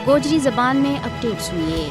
گوجری زبان میں اپڈیٹ سنیے۔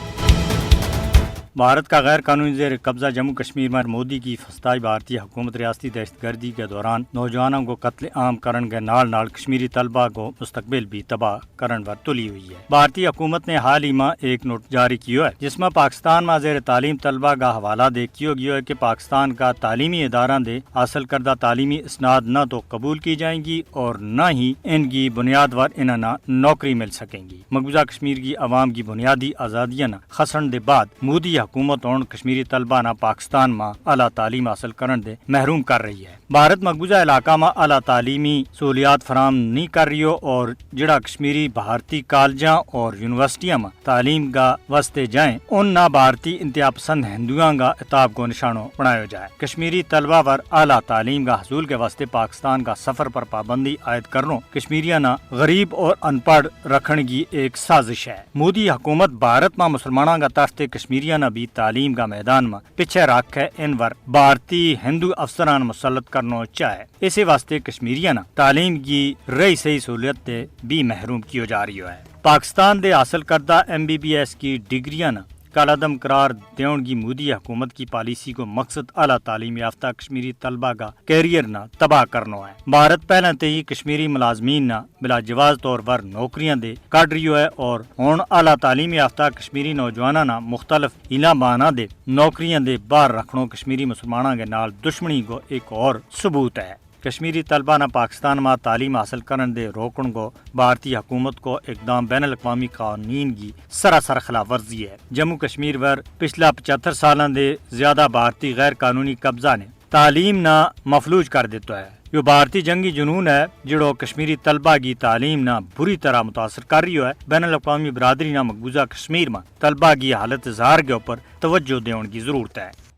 بھارت کا غیر قانونی زیر قبضہ جموں کشمیر میں مودی کی فسطائی بھارتی حکومت ریاستی دہشت گردی کے دوران نوجوانوں کو قتل عام کرن کے نال کشمیری طلبہ کو مستقبل بھی تباہ کرن پر تلی ہوئی ہے۔ بھارتی حکومت نے حال ہی میں ایک نوٹ جاری کیا ہے جس میں پاکستان میں زیر تعلیم طلبہ کا حوالہ دے کیا گیا ہے کہ پاکستان کا تعلیمی ادارہ دے حاصل کردہ تعلیمی اسناد نہ تو قبول کی جائیں گی اور نہ ہی ان کی بنیاد پر انہیں نوکری مل سکیں گی۔ مقبوضہ کشمیر کی عوام کی بنیادی آزادیاں خسن دے بعد مودی حکومت اور کشمیری طلبہ نہ پاکستان میں اعلیٰ تعلیم حاصل کرنے دے محروم کر رہی ہے۔ بھارت مقبوضہ علاقہ میں اعلیٰ تعلیمی سہولیات فراہم نہیں کر رہی ہو اور جڑا کشمیری بھارتی کالجاں اور یونیورسٹیاں میں تعلیم کا واسطے جائیں ان نہ بھارتی انتہا پسند ہندوؤں کا اتاب کو نشانوں بنایا جائے۔ کشمیری طلبہ پر اعلیٰ تعلیم کا حصول کے واسطے پاکستان کا سفر پر پابندی عائد کرنا کشمیریاں نہ غریب اور ان پڑھ رکھنے کی ایک سازش ہے۔ مودی حکومت بھارت میں مسلمانوں کا تخت کشمیریاں نہ بھی تعلیم کا میدان میں پیچھے رکھ ہے ان پر بھارتی ہندو افسران مسلط کرنا چاہے۔ اسی واسطے کشمیریاں تعلیم کی رہی صحیح سہولت سے بھی محروم کیوں جا رہی ہے۔ پاکستان دے حاصل کردہ MBBS کی ڈگریاں کالعدم قرار دیون کی مودی حکومت کی پالیسی کو مقصد اعلیٰ تعلیم یافتہ کشمیری طلبہ کا کیریئر نہ تباہ کرنا ہے۔ بھارت پہلے تے ہی کشمیری ملازمین نہ بلا جواز طور پر نوکریاں دے کٹ رہی ہے اور ہن اعلیٰ تعلیم یافتہ کشمیری نوجوانوں نہ مختلف علا بہانہ دے نوکریاں دے باہر رکھنوں کشمیری مسلمانوں کے نال دشمنی کو ایک اور ثبوت ہے۔ کشمیری طلبہ نہ پاکستان میں تعلیم حاصل کرنے دے روکن کو بھارتی حکومت کو اقدام بین الاقوامی قوانین کی سراسر خلاف ورزی ہے۔ جموں کشمیر پر پچھلا 75 سالوں دے زیادہ بھارتی غیر قانونی قبضہ نے تعلیم نہ مفلوج کر دیتا ہے۔ یہ بھارتی جنگی جنون ہے جڑو کشمیری طلبہ کی تعلیم نہ بری طرح متاثر کر رہی ہے۔ بین الاقوامی برادری نہ مقبوضہ کشمیر میں طلبہ کی حالت اظہار کے اوپر توجہ دینے کی ضرورت ہے۔